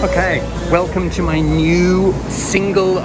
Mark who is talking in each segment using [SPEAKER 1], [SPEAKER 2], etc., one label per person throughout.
[SPEAKER 1] Okay, welcome to my new single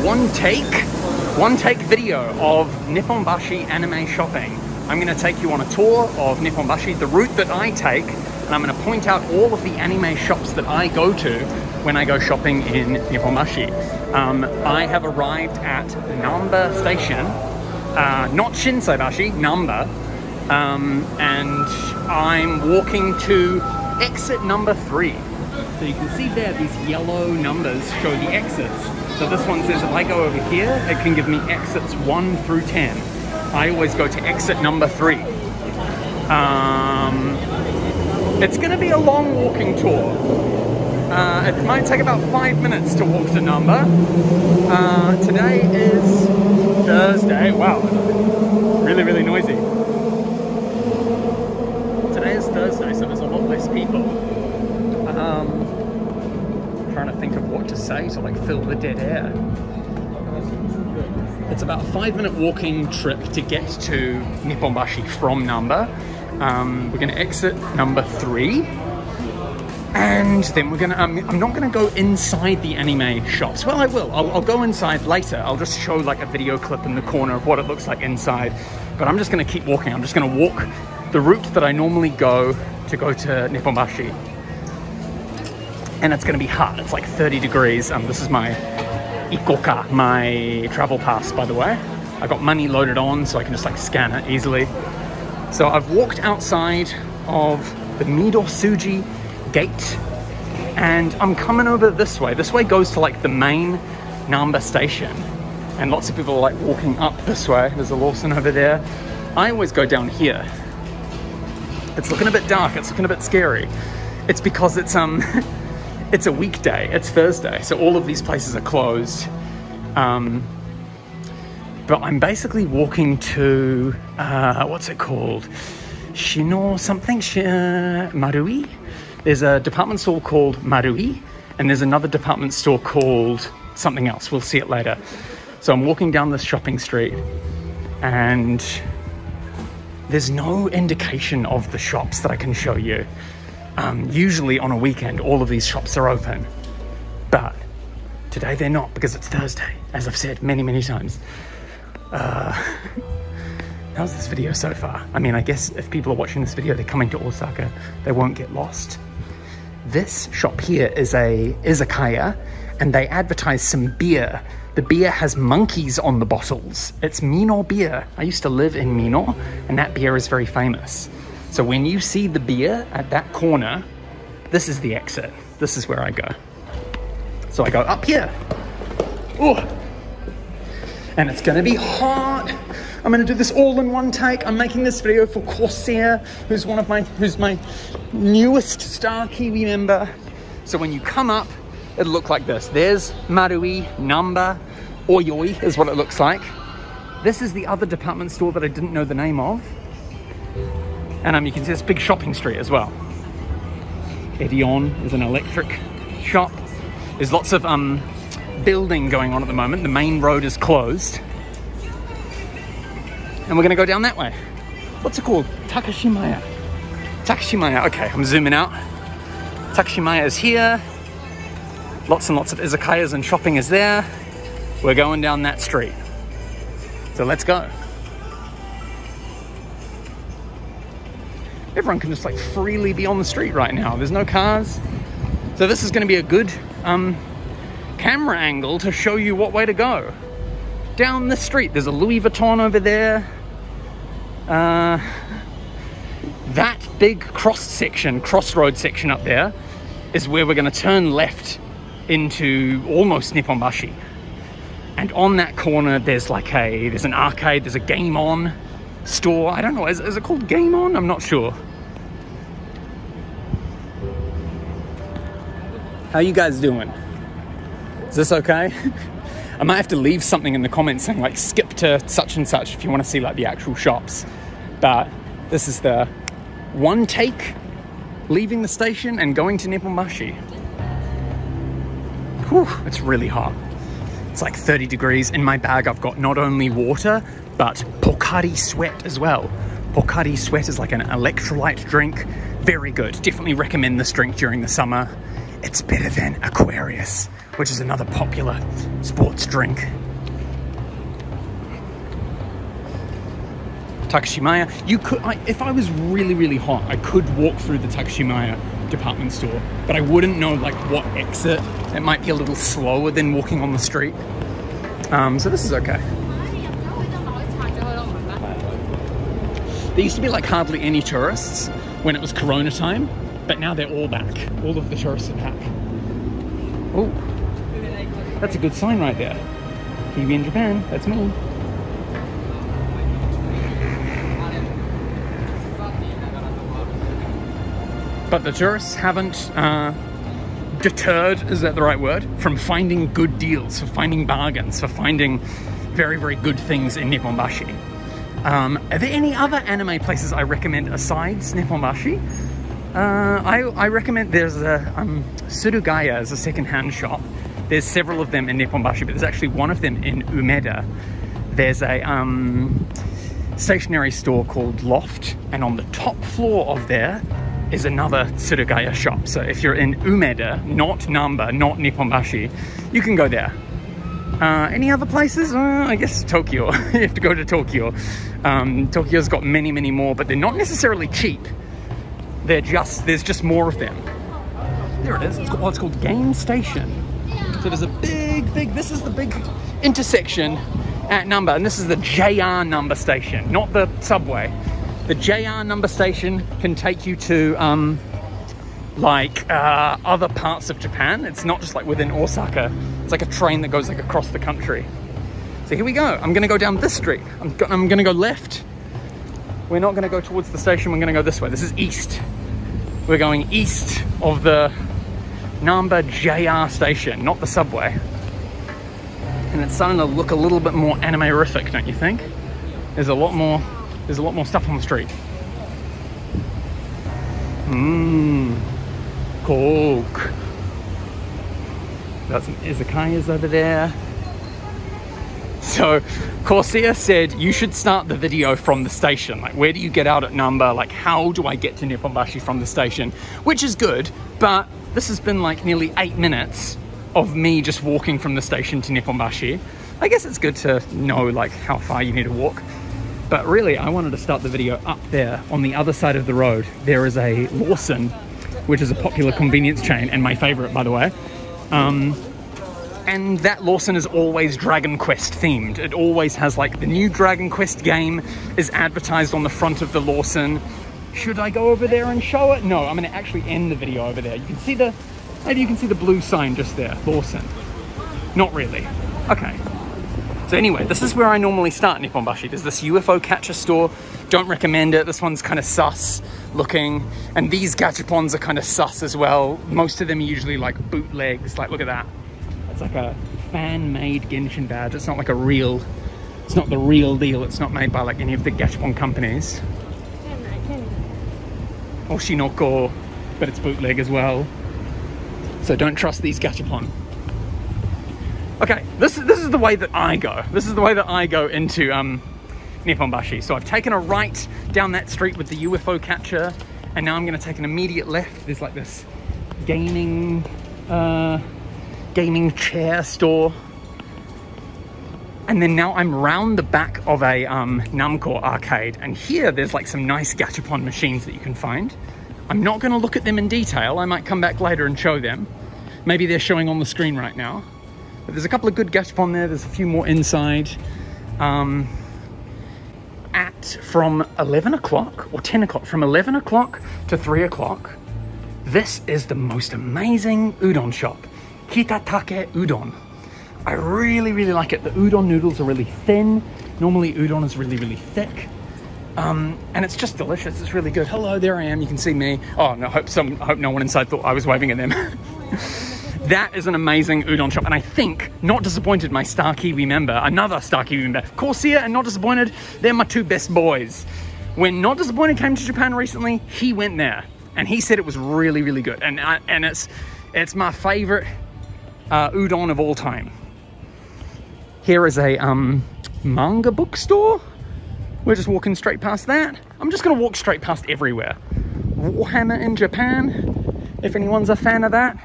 [SPEAKER 1] one take video of Nipponbashi anime shopping. I'm going to take you on a tour of Nipponbashi, the route that I take, and I'm going to point out all of the anime shops that I go to when I go shopping in Nipponbashi. I have arrived at Namba station, not Shinsaibashi, Namba, and I'm walking to exit number 3. So you can see there, these yellow numbers show the exits. So this one says if I go over here, it can give me exits 1 through 10. I always go to exit number 3. It's going to be a long walking tour. It might take about 5 minutes to walk to Namba. Today is Thursday. Wow, really noisy. Today is Thursday, so there's a lot less people. Trying to think of what to say to like fill the dead air. It's about a 5-minute walking trip to get to Nipponbashi from Namba. We're going to exit number 3, and then we're going to. I'm not going to go inside the anime shops. Well, I will. I'll go inside later. I'll just show like a video clip in the corner of what it looks like inside. But I'm just going to keep walking. I'm just going to walk the route that I normally go to Nipponbashi. And it's going to be hot. It's like 30 degrees. This is my Ikoka, my travel pass, by the way. I got money loaded on, so I can just like scan it easily. So I've walked outside of the Minoh-shi gate, and I'm coming over this way. This way goes to like the main Namba station, and lots of people are like walking up this way. There's a Lawson over there. I always go down here. It's looking a bit dark. It's looking a bit scary. It's because it's it's a weekday. It's Thursday, so all of these places are closed. But I'm basically walking to what's it called? Shino something? Marui? There's a department store called Marui, and there's another department store called something else. We'll see it later. So I'm walking down this shopping street, and there's no indication of the shops that I can show you. Usually on a weekend, all of these shops are open, but today they're not because it's Thursday, as I've said many times. How's this video so far? I mean, I guess if people are watching this video, they're coming to Osaka, they won't get lost. This shop here is a izakaya, and they advertise some beer. The beer has monkeys on the bottles. It's Minoh beer. I used to live in Minoh, and that beer is very famous. So when you see the beer at that corner, this is the exit. This is where I go. So I go up here. Oh, and it's gonna be hot. I'm gonna do this all in one take. I'm making this video for Corsair, who's my newest star Kiwi member. So when you come up, it'll look like this. There's Marui, Namba, Oyoi is what it looks like. This is the other department store that I didn't know the name of. And you can see this big shopping street as well. Edion is an electric shop. There's lots of building going on at the moment. The main road is closed. And we're gonna go down that way. What's it called? Takashimaya. Takashimaya, okay, I'm zooming out. Takashimaya is here. Lots and lots of izakayas and shopping is there. We're going down that street. So let's go. Everyone can just like freely be on the street right now. There's no cars. So this is going to be a good camera angle to show you what way to go. Down the street, there's a Louis Vuitton over there. That big crossroad section up there is where we're going to turn left into almost Nipponbashi. And on that corner, there's an arcade, there's a Game On store. I don't know, is it called Game On? I'm not sure. How you guys doing? Is this okay? I might have to leave something in the comments saying like skip to such and such if you want to see like the actual shops. But this is the one take leaving the station and going to Nipponbashi. Whew, it's really hot. It's like 30 degrees. In my bag I've got not only water but Pocari Sweat as well. Pocari Sweat is like an electrolyte drink. Very good. Definitely recommend this drink during the summer. it's better than Aquarius, which is another popular sports drink. Takashimaya, you could, if I was really, really hot, I could walk through the Takashimaya department store, but I wouldn't know like what exit. It might be a little slower than walking on the street. So this is okay. There used to be like hardly any tourists when it was Corona time, but now they're all back. All of the tourists are back. Oh, that's a good sign right there. Kiwi in Japan, that's me. But the tourists haven't deterred, is that the right word, from finding good deals, for finding bargains, for finding very, very good things in Nipponbashi. Are there any other anime places I recommend besides Nipponbashi? I recommend, there's a Surugaya is a second-hand shop. There's several of them in Nipponbashi, but there's actually one of them in Umeda. There's a stationery store called Loft, and on the top floor of there is another Surugaya shop. So if you're in Umeda, not Namba, not Nipponbashi, you can go there. Any other places? I guess Tokyo. You have to go to Tokyo. Tokyo's got many, many more, but they're not necessarily cheap. There's just more of them. There it is. It's called Game Station. So there's a big, this is the big intersection at Namba, and this is the JR Namba station, not the subway. The JR Namba station can take you to other parts of Japan. It's not just like within Osaka. It's like a train that goes like across the country. So here we go. I'm gonna go down this street. I'm gonna go left. We're not gonna go towards the station. We're gonna go this way. This is east. We're going east of the Namba JR station, not the subway. And it's starting to look a little bit more anime-rific, don't you think? There's a lot more stuff on the street. Coke. Got some izakayas over there. So Corsair said you should start the video from the station. Like, where do you get out at Namba? Like, how do I get to Nipponbashi from the station? Which is good, but this has been like nearly 8 minutes of me just walking from the station to Nipponbashi. I guess it's good to know like how far you need to walk. But really, I wanted to start the video up there on the other side of the road. There is a Lawson, which is a popular convenience chain, and my favorite, by the way. And that Lawson is always Dragon Quest themed. It always has like the new Dragon Quest game is advertised on the front of the Lawson. Should I go over there and show it? No, I'm gonna actually end the video over there. You can see maybe you can see the blue sign just there, Lawson. Not really. Okay. So anyway, this is where I normally start in Nipponbashi. There's this UFO catcher store. Don't recommend it. This one's kind of sus looking. And these gachapons are kind of sus as well. Most of them are usually like bootlegs. Like, look at that. It's like a fan-made Genshin badge. It's not like it's not the real deal. It's not made by like any of the gachapon companies. Oshinoko, but it's bootleg as well. So don't trust these gachapon. Okay, this is the way that I go. This is the way that I go into Nipponbashi. So I've taken a right down that street with the UFO catcher, and now I'm going to take an immediate left. There's like this gaming chair store. And then now I'm round the back of a Namco arcade, and here there's like some nice gachapon machines that you can find. I'm not going to look at them in detail. I might come back later and show them. Maybe they're showing on the screen right now. But there's a couple of good gachapon there. There's a few more inside. From 11 o'clock or 10 o'clock, from 11 o'clock to 3 o'clock, this is the most amazing udon shop. Kitatake Udon. I really, really like it. The udon noodles are really thin. Normally udon is really, really thick. And it's just delicious. It's really good. Hello, there I am. You can see me. Oh, no, I hope no one inside thought I was waving at them. That is an amazing udon shop, and I think Not Disappointed, my Star Kiwi member, another Star Kiwi member, Corsair and Not Disappointed, they're my two best boys. When Not Disappointed came to Japan recently, he went there, and he said it was really, really good, and it's my favorite udon of all time. Here is a manga bookstore. We're just walking straight past that. I'm just gonna walk straight past everywhere. Warhammer in Japan, if anyone's a fan of that.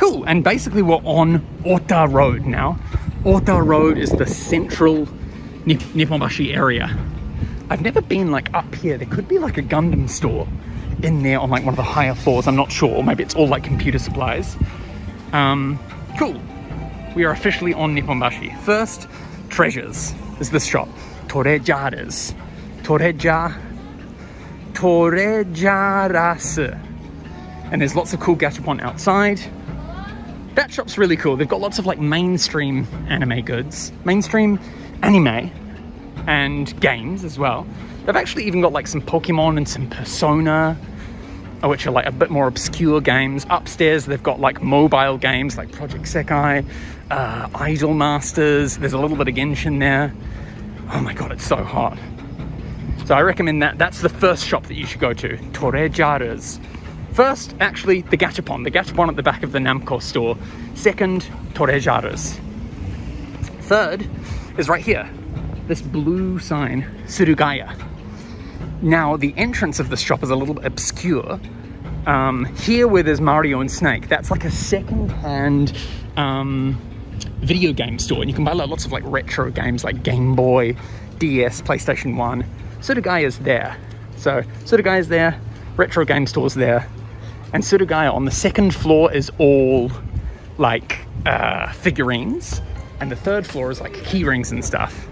[SPEAKER 1] Cool, and basically we're on Ota Road now. Ota Road is the central Nipponbashi area. I've never been like up here. There could be like a Gundam store in there on like one of the higher floors. I'm not sure. Or maybe it's all like computer supplies. Cool. We are officially on Nipponbashi. First, treasures is this shop. Torejaras. Torejaras. And there's lots of cool gachapon outside. That shop's really cool. They've got lots of like mainstream anime goods. Mainstream anime and games as well. They've actually even got like some Pokemon and some Persona, which are like a bit more obscure games. Upstairs they've got like mobile games like Project Sekai, Idol Masters. There's a little bit of Genshin there. Oh my god, it's so hot. So I recommend that. That's the first shop that you should go to. Torejaras. First, actually, the gachapon at the back of the Namco store. Second, Torejaras. Third is right here. This blue sign, Surugaya. Now, the entrance of this shop is a little bit obscure. Here where there's Mario and Snake, that's like a second-hand video game store. And you can buy lots of like retro games like Game Boy, DS, PlayStation 1. Surugaya's there. So, Surugaya's there, retro game store's there. And Surugaya on the second floor is all like figurines. And the third floor is like keyrings and stuff.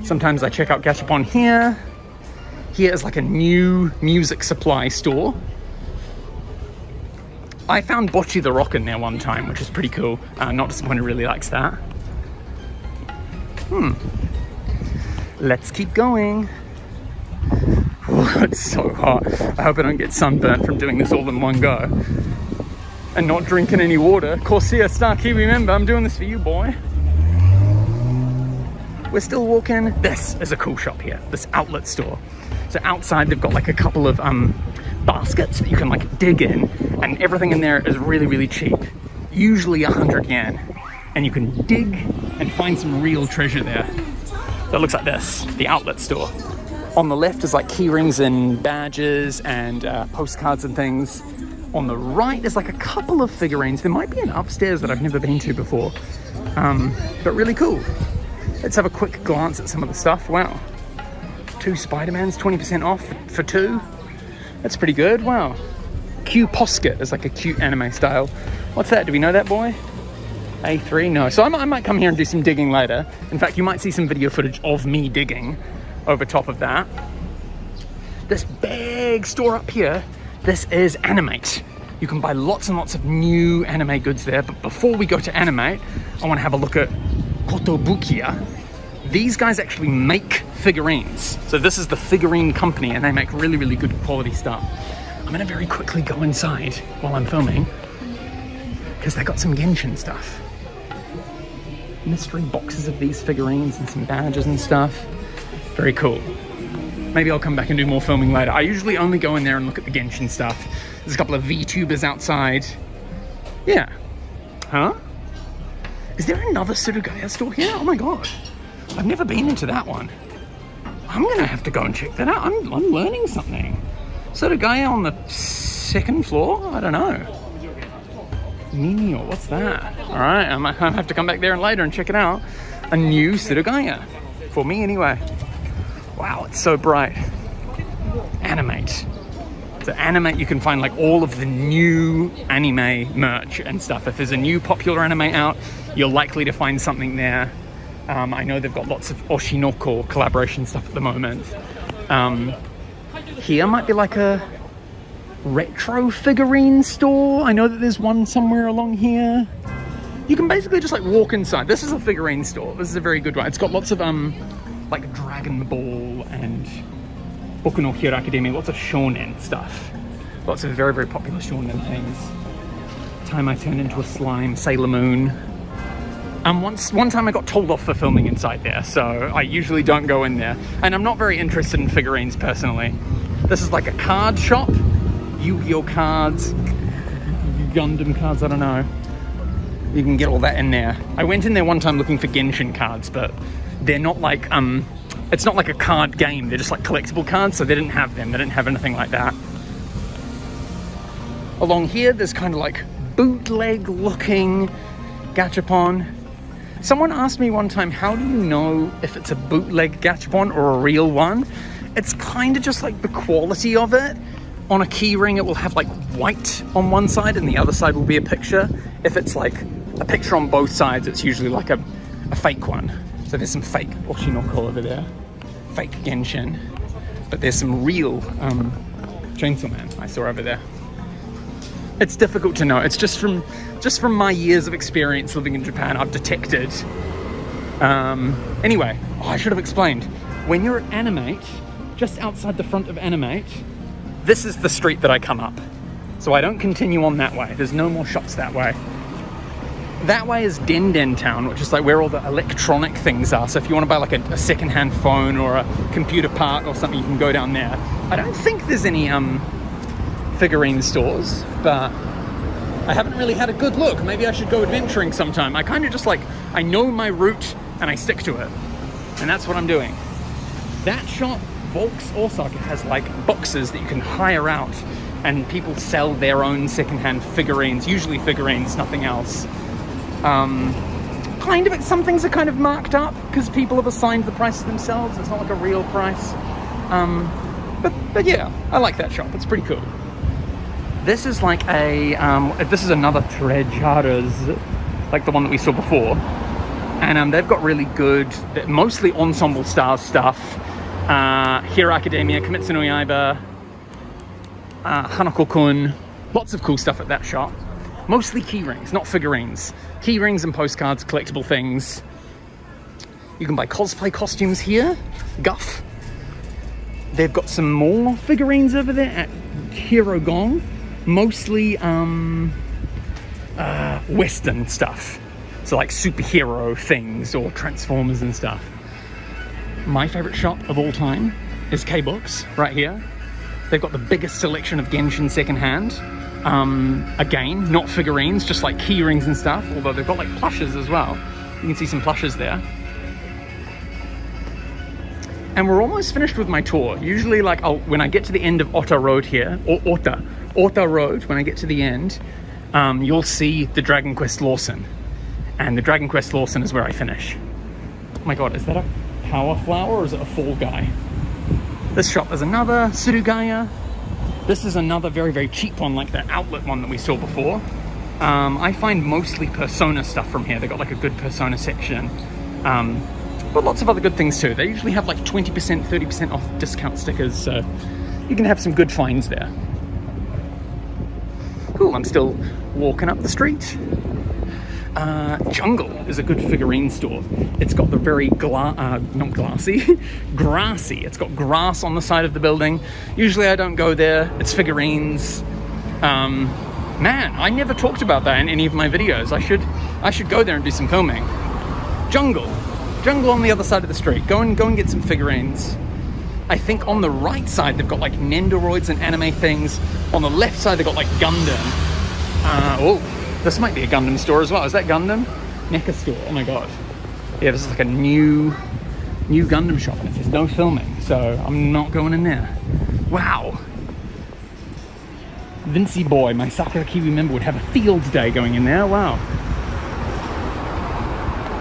[SPEAKER 1] Sometimes I check out gachapon here. Here is like a new music supply store. I found Bocchi the Rock in there one time, which is pretty cool. Not someone who really likes that. Let's keep going. Oh, it's so hot. I hope I don't get sunburnt from doing this all in one go. And not drinking any water. Corsair Star Kiwi member, I'm doing this for you, boy. We're still walking. This is a cool shop here, this outlet store. So outside they've got like a couple of baskets that you can like dig in, and everything in there is really, really cheap. Usually 100 yen. And you can dig and find some real treasure there. So it looks like this, the outlet store. On the left is like keyrings and badges and postcards and things. On the right is like a couple of figurines. There might be an upstairs that I've never been to before. But really cool. Let's have a quick glance at some of the stuff. Wow. 2 Spider-Mans, 20% off for 2. That's pretty good. Wow. Q Posket is like a cute anime style. What's that? Do we know that boy? A3? No. So I might come here and do some digging later. In fact, you might see some video footage of me digging over top of that. This big store up here, this is Animate. You can buy lots and lots of new anime goods there. But before we go to Animate, I want to have a look at Kotobukiya. These guys actually make figurines. So this is the figurine company and they make really, really good quality stuff. I'm gonna very quickly go inside while I'm filming because they got some Genshin stuff. Mystery boxes of these figurines and some badges and stuff. Very cool. Maybe I'll come back and do more filming later. I usually only go in there and look at the Genshin stuff. There's a couple of VTubers outside. Yeah. Huh? Is there another Surugaya store here? Oh my god. I've never been into that one. I'm gonna have to go and check that out. I'm learning something. Surugaya on the 2nd floor? I don't know. Minoh, what's that? All right, I might have to come back there later and check it out. A new Surugaya. For me anyway. Wow, it's so bright. Animate. So Animate, you can find like all of the new anime merch and stuff. If there's a new popular anime out, you're likely to find something there. I know they've got lots of Oshinoko collaboration stuff at the moment. Here might be like a retro figurine store. I know that there's one somewhere along here. You can basically just like walk inside. This is a figurine store. This is a very good one. It's got lots of like Dragon Ball and Boku no Hero Academia, lots of shonen stuff. Lots of very, very popular shonen things. Time I Turned Into a Slime, Sailor Moon. One time I got told off for filming inside there, so I usually don't go in there. And I'm not very interested in figurines personally. This is like a card shop. Yu-Gi-Oh cards, Gundam cards, I don't know. You can get all that in there. I went in there one time looking for Genshin cards, but they're not like, it's not like a card game. They're just like collectible cards, so they didn't have them. They didn't have anything like that. Along here, there's kind of like bootleg looking gachapon. Someone asked me one time, how do you know if it's a bootleg gachapon or a real one? It's kind of just like the quality of it. On a key ring, it will have like white on one side and the other side will be a picture. If it's like a picture on both sides, it's usually like a fake one. So there's some fake Oshinoko over there, fake Genshin, but there's some real Chainsaw Man I saw over there. It's difficult to know. It's just from my years of experience living in Japan, I've detected. Anyway, I should have explained. When you're at Animate, just outside the front of Animate, this is the street that I come up. So I don't continue on that way. There's no more shops that way. That way is Den Town, which is like where all the electronic things are. So if you want to buy like a second-hand phone or a computer part or something, you can go down there. I don't think there's any figurine stores, but I haven't really had a good look. Maybe I should go adventuring sometime. I kind of just like, I know my route and I stick to it. And that's what I'm doing. That shop, Volks Osaka, has like boxes that you can hire out and people sell their own second-hand figurines, usually figurines, nothing else. Kind of, some things are kind of marked up because people have assigned the prices themselves. It's not like a real price. But yeah, I like that shop. It's pretty cool. This is like a, this is another Torejaras, like the one that we saw before. And they've got really good, mostly Ensemble Stars stuff. Hero Academia, Kimetsu no Yaiba, Hanako-kun. Lots of cool stuff at that shop. Mostly keyrings, not figurines. Keyrings and postcards, collectible things. You can buy cosplay costumes here. Guff. They've got some more figurines over there at Hero Gong. Mostly Western stuff. So like superhero things or Transformers and stuff. My favorite shop of all time is K-Books, right here. They've got the biggest selection of Genshin secondhand. Again, not figurines, just like key rings and stuff, although they've got like plushes as well. You can see some plushes there. And we're almost finished with my tour. Usually, like, when I get to the end of Ota Road here, or Ota Road, when I get to the end, you'll see the Dragon Quest Lawson. And the Dragon Quest Lawson is where I finish. Oh my god, is that a power flower or is it a fall guy? This shop is another Surugaya. This is another very, very cheap one, like the outlet one that we saw before. I find mostly Persona stuff from here. They've got like a good Persona section. But lots of other good things too. They usually have like 20%, 30% off discount stickers, so you can have some good finds there. Cool, I'm still walking up the street. Jungle is a good figurine store. It's got the very not glassy, grassy. It's got grass on the side of the building. Usually I don't go there. It's figurines. Man, I never talked about that in any of my videos. I should go there and do some filming. Jungle on the other side of the street. Go and get some figurines. I think on the right side they've got like Nendoroids and anime things. On the left side they've got like Gundam. Oh. This might be a Gundam store as well. Is that Gundam? NECA store. Oh my god. Yeah, this is like a new Gundam shop and it says no filming, so I'm not going in there. Wow. Vincey boy, my Sakura Kiwi member, would have a field day going in there. Wow.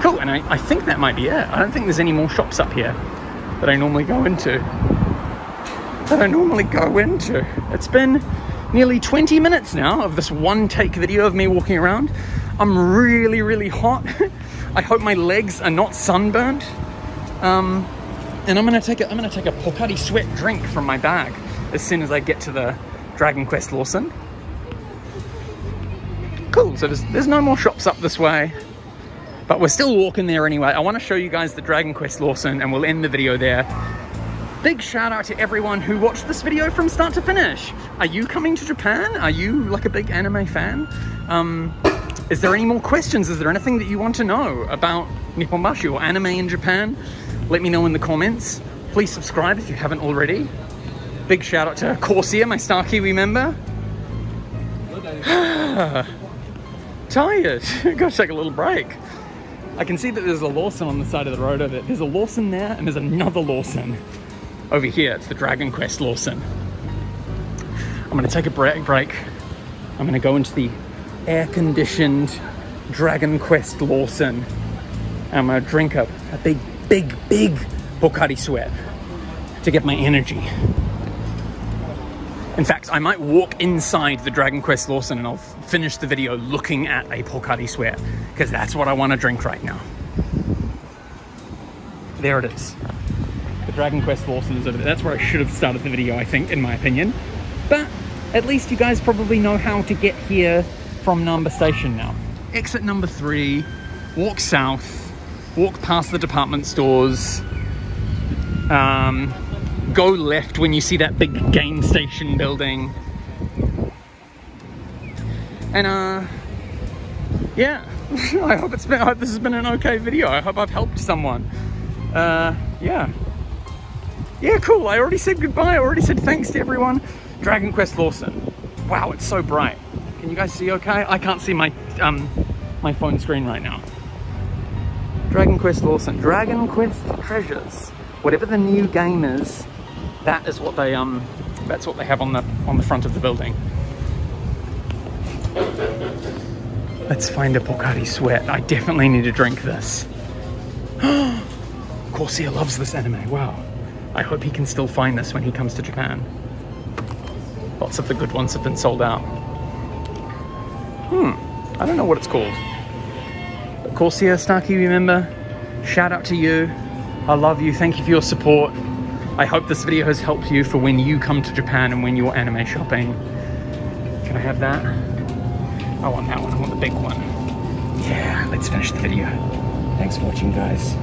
[SPEAKER 1] Cool, and I think that might be it. I don't think there's any more shops up here that I normally go into. It's been nearly 20 minutes now of this one take video of me walking around. I'm really, really hot. I hope my legs are not sunburned. And I'm gonna take a Pocari Sweat drink from my bag as soon as I get to the Dragon Quest Lawson. Cool, so there's no more shops up this way, but we're still walking there anyway. I want to show you guys the Dragon Quest Lawson and we'll end the video there. Big shout out to everyone who watched this video from start to finish. Are you coming to Japan? Are you like a big anime fan? Is there any more questions? Is there anything that you want to know about Nipponbashi or anime in Japan? Let me know in the comments. Please subscribe if you haven't already. Big shout out to Corsia, my Star Kiwi member. Tired. Gotta take a little break. I can see that there's a Lawson on the side of the road over there. There's a Lawson there and there's another Lawson over here. It's the Dragon Quest Lawson. I'm gonna take a break. I'm gonna go into the air-conditioned Dragon Quest Lawson. I'm gonna drink a big Pocari Sweat to get my energy. In fact, I might walk inside the Dragon Quest Lawson and I'll finish the video looking at a Pocari Sweat, because that's what I want to drink right now. There it is. The Dragon Quest Lawson is over there. That's where I should have started the video, I think, in my opinion. But at least you guys probably know how to get here from Namba station now. Exit number 3, walk south, walk past the department stores, go left when you see that big game station building. And yeah, I hope this has been an okay video. I hope I've helped someone. Yeah, cool. I already said goodbye. I already said thanks to everyone. Dragon Quest Lawson. Wow, it's so bright. Can you guys see okay? I can't see my my phone screen right now. Dragon Quest Lawson. Dragon Quest Treasures. Whatever the new game is, that is what they that's what they have on the front of the building. Let's find a Pocari Sweat. I definitely need to drink this. Corsair loves this anime. Wow. I hope he can still find this when he comes to Japan. Lots of the good ones have been sold out. I don't know what it's called. But Corsair, Star Kiwi member, shout out to you. I love you. Thank you for your support. I hope this video has helped you for when you come to Japan and when you're anime shopping. Can I have that? I want that one. I want the big one. Yeah, let's finish the video. Thanks for watching, guys.